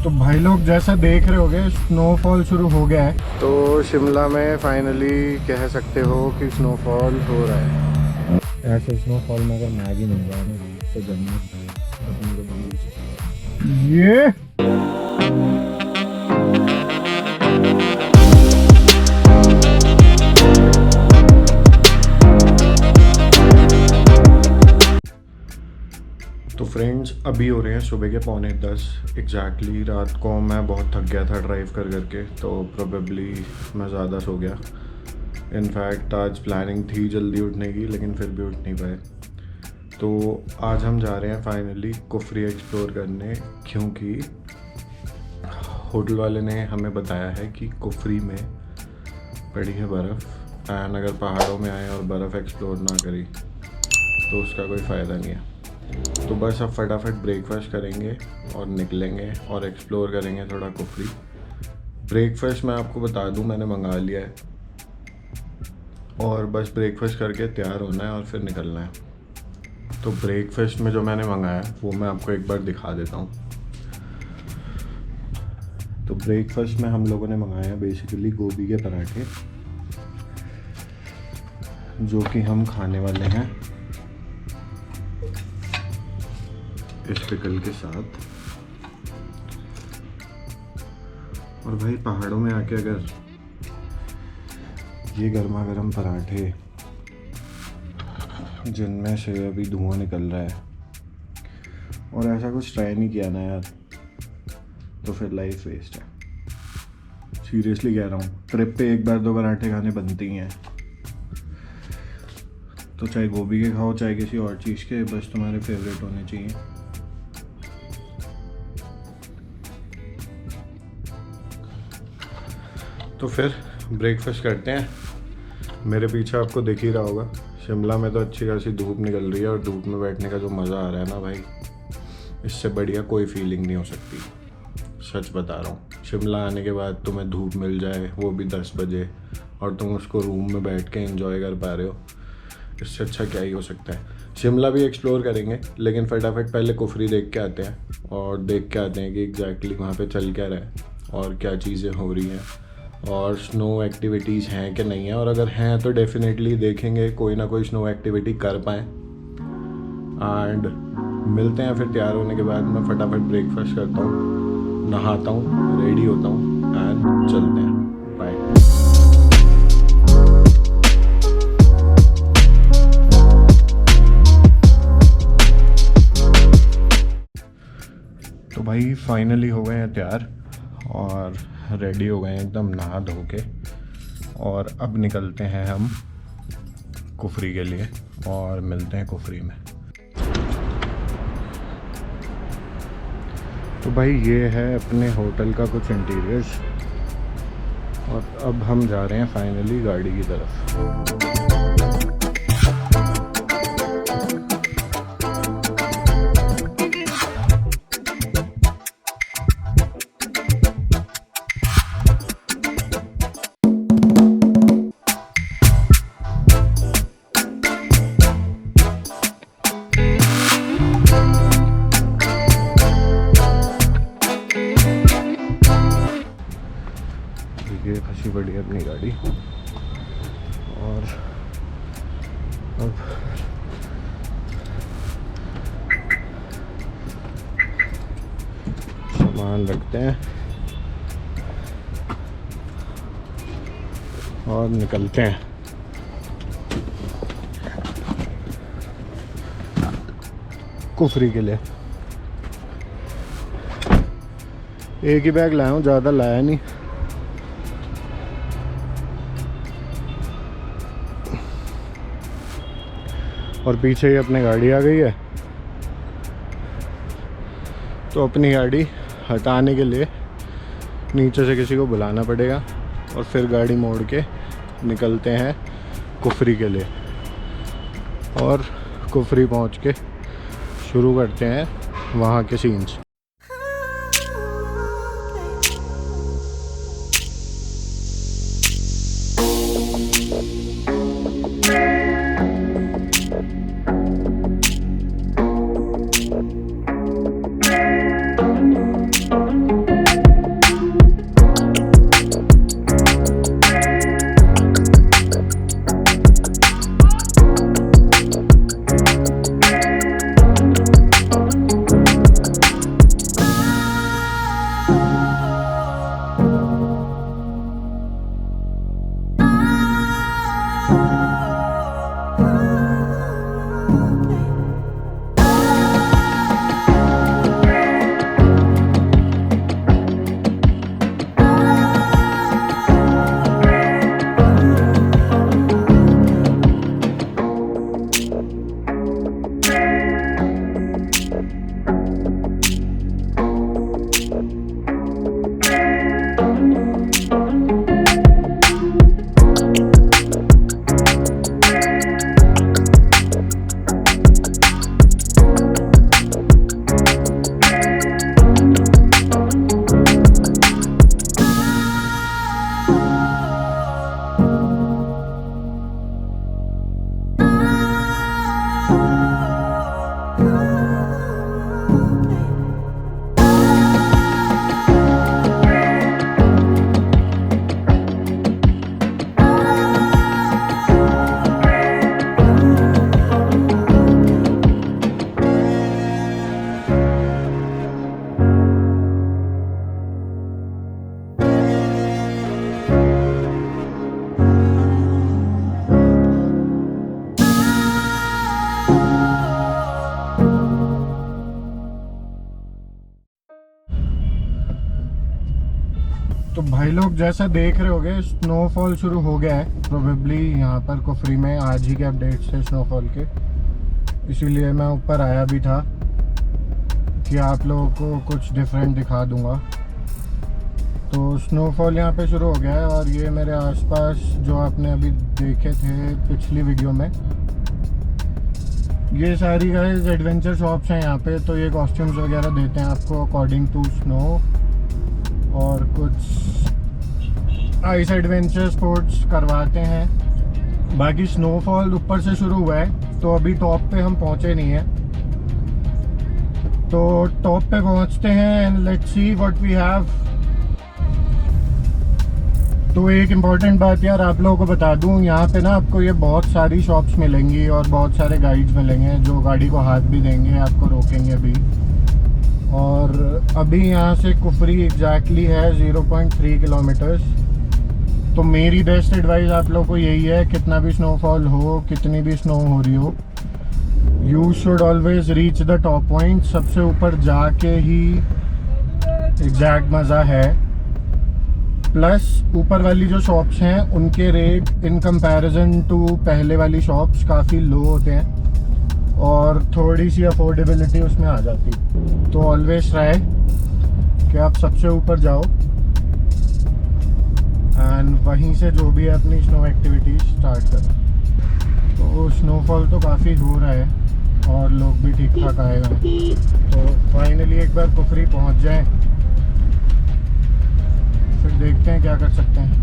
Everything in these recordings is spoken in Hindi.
तो भाई लोग जैसा देख रहे होगे स्नोफॉल शुरू हो गया है। तो शिमला में फाइनली कह सकते हो कि स्नोफॉल हो रहा है। ऐसे स्नोफॉल में अगर मैगी मिल जाए ना तो जन्नत ये तो फ्रेंड्स अभी हो रहे हैं सुबह के 9:45 एग्जैक्टली। रात को मैं बहुत थक गया था ड्राइव कर करके, तो प्रोबेबली मैं ज़्यादा सो गया। इनफैक्ट आज प्लानिंग थी जल्दी उठने की, लेकिन फिर भी उठ नहीं पाए। तो आज हम जा रहे हैं फाइनली कुफरी एक्सप्लोर करने, क्योंकि होटल वाले ने हमें बताया है कि कुफरी में पड़ी है बर्फ़, एंड अगर पहाड़ों में आए और बर्फ़ एक्सप्लोर ना करी तो उसका कोई फ़ायदा नहीं है। तो बस अब फटाफट ब्रेकफास्ट करेंगे और निकलेंगे और एक्सप्लोर करेंगे थोड़ा कुफरी। ब्रेकफास्ट मैं आपको बता दूं मैंने मंगा लिया है, और बस ब्रेकफास्ट करके तैयार होना है और फिर निकलना है। तो ब्रेकफास्ट में जो मैंने मंगाया है वो मैं आपको एक बार दिखा देता हूँ। तो ब्रेकफास्ट में हम लोगों ने मंगाया है बेसिकली गोभी के पराठे, जो कि हम खाने वाले हैं इस पिकल के साथ। और भाई पहाड़ों में आके अगर ये गर्मा गर्म पराठे जिनमें से अभी धुआं निकल रहा है और ऐसा कुछ ट्राई नहीं किया ना यार, तो फिर लाइफ वेस्ट है। सीरियसली कह रहा हूँ, ट्रिप पे एक बार दो पराठे खाने बनते ही हैं। तो चाहे गोभी के खाओ चाहे किसी और चीज़ के, बस तुम्हारे फेवरेट होने चाहिए। तो फिर ब्रेकफास्ट करते हैं। मेरे पीछे आपको दिख ही रहा होगा, शिमला में तो अच्छी खासी धूप निकल रही है, और धूप में बैठने का जो मज़ा आ रहा है ना भाई, इससे बढ़िया कोई फीलिंग नहीं हो सकती। सच बता रहा हूँ, शिमला आने के बाद तुम्हें धूप मिल जाए, वो भी 10 बजे, और तुम उसको रूम में बैठ के एंजॉय कर पा रहे हो, इससे अच्छा क्या ही हो सकता है। शिमला भी एक्सप्लोर करेंगे, लेकिन फटाफट पहले कुफरी देख के आते हैं, और देख के आते हैं कि एग्जैक्टली वहाँ पे चल क्या रहा है और क्या चीज़ें हो रही हैं, और स्नो एक्टिविटीज़ हैं कि नहीं है, और अगर हैं तो डेफिनेटली देखेंगे कोई ना कोई स्नो एक्टिविटी कर पाएँ। एंड मिलते हैं फिर तैयार होने के बाद। मैं फटाफट ब्रेकफास्ट करता हूँ, नहाता हूँ, रेडी होता हूँ, एंड चलते हैं। बाय। तो भाई फाइनली हो गए हैं तैयार और रेडी हो गए हैं एकदम नहा धो के, और अब निकलते हैं हम कुफरी के लिए और मिलते हैं कुफरी में। तो भाई ये है अपने होटल का कुछ इंटीरियर्स, और अब हम जा रहे हैं फाइनली गाड़ी की तरफ। ये फंसी पड़ी है अपनी गाड़ी, और अब सामान रखते हैं और निकलते हैं। कुफरी के लिए एक ही बैग लाया हूँ, ज़्यादा लाया नहीं। और पीछे ही अपनी गाड़ी आ गई है, तो अपनी गाड़ी हटाने के लिए नीचे से किसी को बुलाना पड़ेगा, और फिर गाड़ी मोड़ के निकलते हैं कुफरी के लिए, और कुफरी पहुंच के शुरू करते हैं वहाँ के सीन्स। भाई लोग जैसा देख रहे होगे स्नोफॉल शुरू हो गया है प्रोबेबली यहाँ पर कुफरी में। आज ही के अपडेट्स थे स्नोफॉल के, इसीलिए मैं ऊपर आया भी था कि आप लोगों को कुछ डिफरेंट दिखा दूंगा। तो स्नोफॉल यहाँ पे शुरू हो गया है और ये मेरे आसपास जो आपने अभी देखे थे पिछली वीडियो में, ये सारी गाइस एडवेंचर शॉप्स हैं यहाँ पे। तो ये कॉस्ट्यूम्स वगैरह देते हैं आपको अकॉर्डिंग टू स्नो, और कुछ आइस एडवेंचर स्पोर्ट्स करवाते हैं। बाकी स्नोफॉल ऊपर से शुरू हुआ है तो अभी टॉप पे हम पहुँचे नहीं हैं, तो टॉप पे पहुँचते हैं and let's see what we have. तो एक इम्पॉर्टेंट बात यार आप लोगों को बता दूं, यहाँ पे ना आपको ये बहुत सारी शॉप्स मिलेंगी और बहुत सारे गाइड्स मिलेंगे जो गाड़ी को हाथ भी देंगे, आपको रोकेंगे भी। और अभी यहाँ से कुफरी एग्जैक्टली है 0.3 किलोमीटर्स। तो मेरी बेस्ट एडवाइस आप लोगों को यही है, कितना भी स्नोफॉल हो, कितनी भी स्नो हो रही हो, you should always reach the top point. सबसे ऊपर जाके ही एग्जैक्ट मज़ा है। प्लस ऊपर वाली जो शॉप्स हैं उनके रेट इन कंपैरिजन टू पहले वाली शॉप्स काफ़ी लो होते हैं और थोड़ी सी अफोर्डेबिलिटी उसमें आ जाती। तो ऑलवेज ट्राई कि आप सबसे ऊपर जाओ एंड वहीं से जो भी है अपनी स्नो एक्टिविटीज स्टार्ट करो। तो स्नोफॉल तो काफ़ी हो रहा है और लोग भी ठीक ठाक आए हुए हैं। तो फाइनली एक बार कुफरी पहुंच जाएं, फिर देखते हैं क्या कर सकते हैं।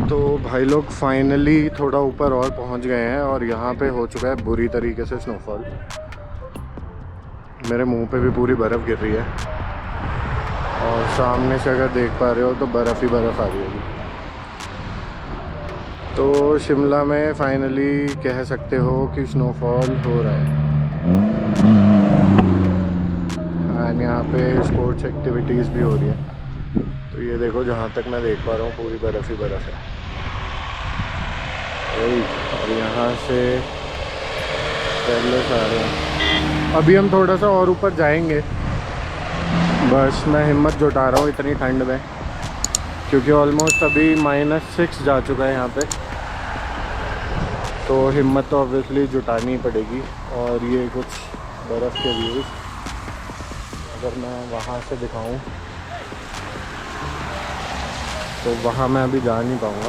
तो भाई लोग फाइनली थोड़ा ऊपर और पहुंच गए हैं और यहाँ पे हो चुका है बुरी तरीके से स्नोफॉल। मेरे मुंह पे भी पूरी बर्फ़ गिर रही है और सामने से अगर देख पा रहे हो तो बर्फ़ ही बर्फ़ आ रही है। तो शिमला में फाइनली कह सकते हो कि स्नोफॉल हो रहा है एंड यहाँ पे स्पोर्ट्स एक्टिविटीज़ भी हो रही है। तो ये देखो जहाँ तक मैं देख पा रहा हूँ पूरी बर्फ़ ही बर्फ़ है। और यहाँ से पहले से आ रहे हैं। अभी हम थोड़ा सा और ऊपर जाएंगे, बस मैं हिम्मत जुटा रहा हूँ इतनी ठंड में, क्योंकि ऑलमोस्ट अभी -6 जा चुका है यहाँ पे। तो हिम्मत तो ऑब्वियसली जुटानी ही पड़ेगी। और ये कुछ बर्फ़ के व्यूज़ अगर मैं वहाँ से दिखाऊँ तो वहाँ मैं अभी जा नहीं पाऊँगा,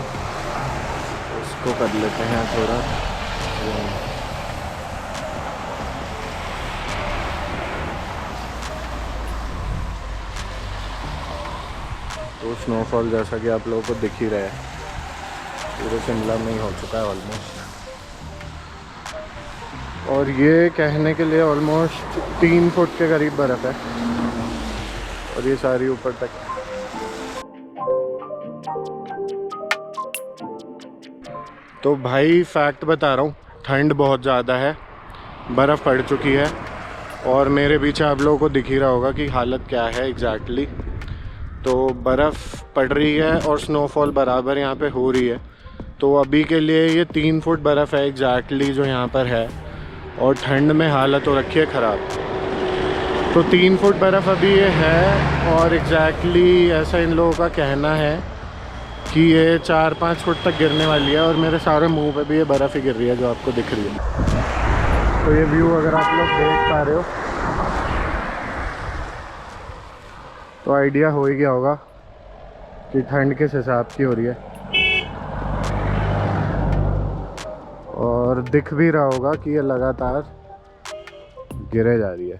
उसको कर लेते हैं थोड़ा। तो स्नोफॉल जैसा कि आप लोगों को दिख ही रहा है पूरे शिमला में ही हो चुका है ऑलमोस्ट। और ये कहने के लिए ऑलमोस्ट 3 फुट के करीब बर्फ़ है और ये सारी ऊपर तक। तो भाई फैक्ट बता रहा हूँ, ठंड बहुत ज़्यादा है, बर्फ़ पड़ चुकी है और मेरे पीछे आप लोगों को दिख ही रहा होगा कि हालत क्या है एग्जैक्टली। तो बर्फ़ पड़ रही है और स्नोफॉल बराबर यहाँ पे हो रही है। तो अभी के लिए ये 3 फुट बर्फ़ है एग्जैक्टली जो यहाँ पर है और ठंड में हालत हो रखी है ख़राब। तो 3 फुट बर्फ़ अभी ये है और एग्जैक्टली ऐसा इन लोगों का कहना है कि ये 4-5 फुट तक गिरने वाली है। और मेरे सारे मुंह पे भी ये बर्फ़ ही गिर रही है जो आपको दिख रही है। तो ये व्यू अगर आप लोग देख पा रहे हो तो आइडिया हो ही गया होगा कि ठंड किस हिसाब की हो रही है। और दिख भी रहा होगा कि ये लगातार गिरे जा रही है।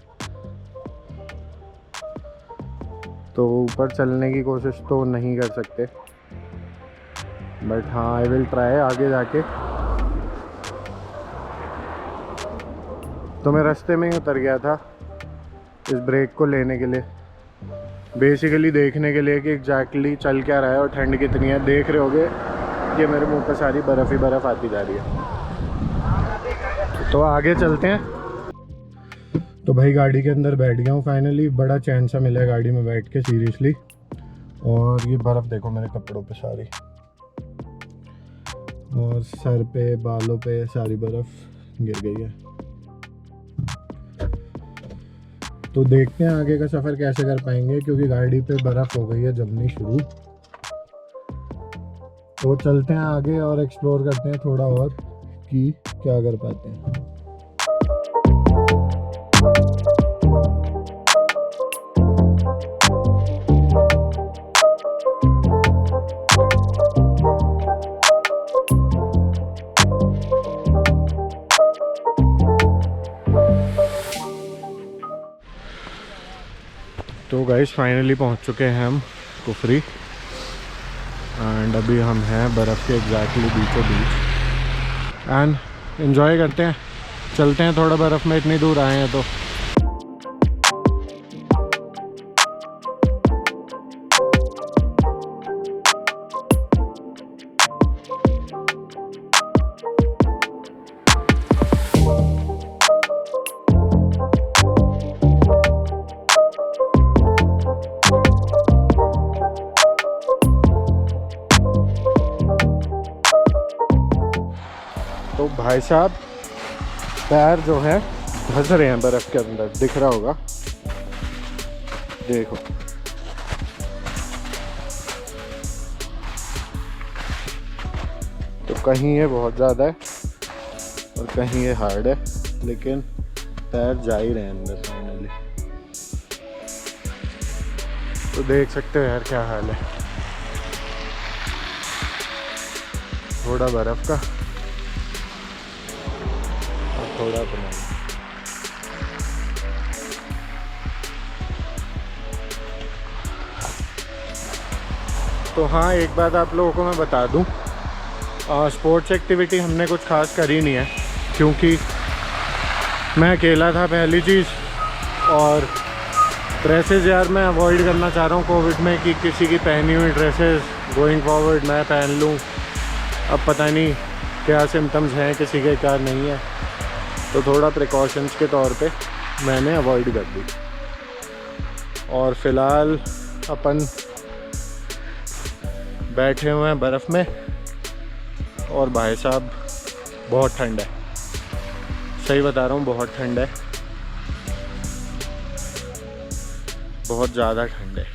तो ऊपर चलने की कोशिश तो नहीं कर सकते, बट हाँ आई विल ट्राई आगे जाके तो मैं रास्ते में ही उतर गया था इस ब्रेक को लेने के लिए, बेसिकली देखने के लिए कि एग्जैक्टली चल क्या रहा है और ठंड कितनी है। देख रहे होगे कि मेरे मुंह पे सारी बर्फ़ ही बर्फ़ आती जा रही है। तो आगे चलते हैं। तो भाई गाड़ी के अंदर बैठ गया हूँ फाइनली, बड़ा चैन सा मिला है गाड़ी में बैठ के सीरियसली। और ये बर्फ़ देखो मेरे कपड़ों पे सारी, और सर पे बालों पे सारी बर्फ़ गिर गई है। तो देखते हैं आगे का सफ़र कैसे कर पाएंगे, क्योंकि गाड़ी पे बर्फ़ हो गई है जमनी शुरू। तो चलते हैं आगे और एक्सप्लोर करते हैं थोड़ा और कि क्या कर पाते हैं। तो गाइस फाइनली पहुंच चुके हैं हम कुफरी, एंड अभी हम हैं बर्फ़ के एग्जैक्टली बीचों बीच, एंड एंजॉय करते हैं। चलते हैं थोड़ा बर्फ़ में, इतनी दूर आए हैं तो। तो भाई साहब पैर जो है धंस रहे हैं बर्फ़ के अंदर, दिख रहा होगा, देखो। तो कहीं ये बहुत ज़्यादा है और कहीं ये हार्ड है, लेकिन पैर जा ही रहे हैं अंदर फाइनली। तो देख सकते हो यार क्या हाल है, थोड़ा बर्फ़ का और थोड़ा तो नहीं। तो हाँ, एक बात आप लोगों को मैं बता दूं, स्पोर्ट्स एक्टिविटी हमने कुछ खास करी नहीं है, क्योंकि मैं अकेला था पहली चीज़, और ड्रेसेस यार मैं अवॉइड करना चाह रहा हूँ कोविड में कि किसी की पहनी हुई ड्रेसेस गोइंग फॉरवर्ड मैं पहन लूँ। अब पता नहीं क्या सिम्टम्स हैं किसी के, क्या नहीं है, तो थोड़ा प्रिकॉशंस के तौर पे मैंने अवॉइड कर दी। और फ़िलहाल अपन बैठे हुए हैं बर्फ़ में, और भाई साहब बहुत ठंड है, सही बता रहा हूँ, बहुत ठंड है, बहुत ज़्यादा ठंड है।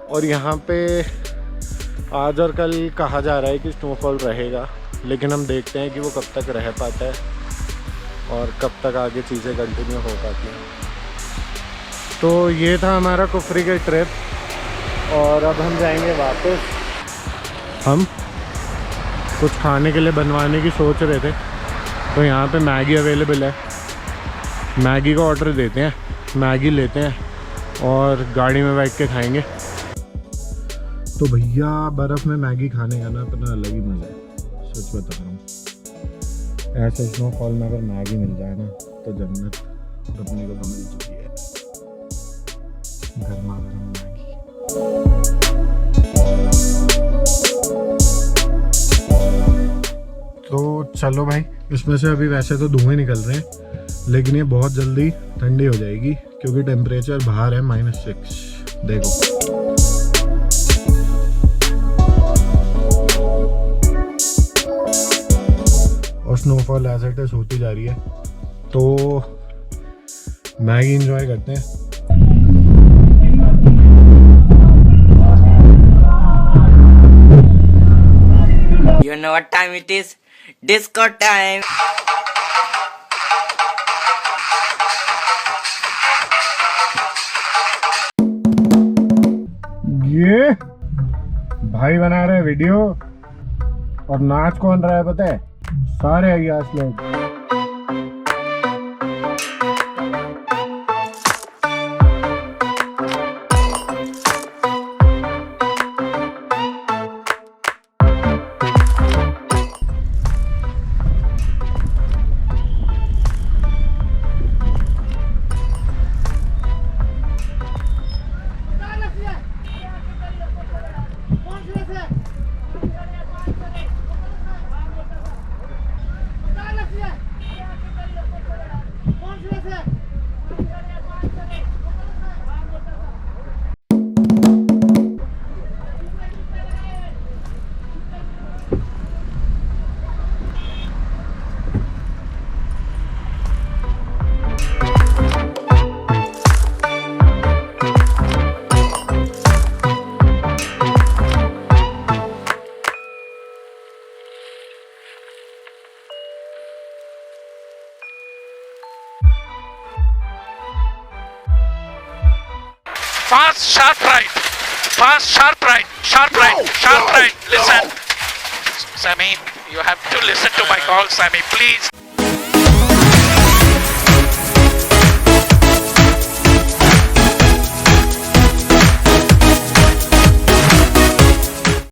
और यहाँ पे आज और कल कहा जा रहा है कि स्नोफॉल रहेगा, लेकिन हम देखते हैं कि वो कब तक रह पाता है और कब तक आगे चीज़ें कंटिन्यू हो पाती हैं। तो ये था हमारा कुफरी का ट्रिप, और अब हम जाएंगे वापस। हम कुछ खाने के लिए बनवाने की सोच रहे थे, तो यहाँ पे मैगी अवेलेबल है, मैगी का ऑर्डर देते हैं, मैगी लेते हैं और गाड़ी में बैठ के खाएंगे। तो भैया बर्फ़ में मैगी खाने का ना अपना अलग ही मज़ा है, सच बता रहा हूँ। ऐसे स्नोफॉल में अगर मैगी मिल जाए ना तो जन्नत अपने को तो मिल चुकी है, गर्मा गर्म मैगी। तो चलो भाई, इसमें से अभी वैसे तो धुएं निकल रहे हैं, लेकिन ये बहुत जल्दी ठंडी हो जाएगी, क्योंकि टेम्परेचर बाहर है -6, देखो। और स्नोफॉल एज इट इज होती जा रही है, तो मैगी एंजॉय करते हैं। You know what time it is? Disco time! ये भाई बना रहे वीडियो, और नाच कौन रहा है पता है? सारे अयास लोग। Fast, sharp right. Fast, sharp right. Sharp right. Sharp right. Listen. Sammy, you have to listen to my call, Sammy, please.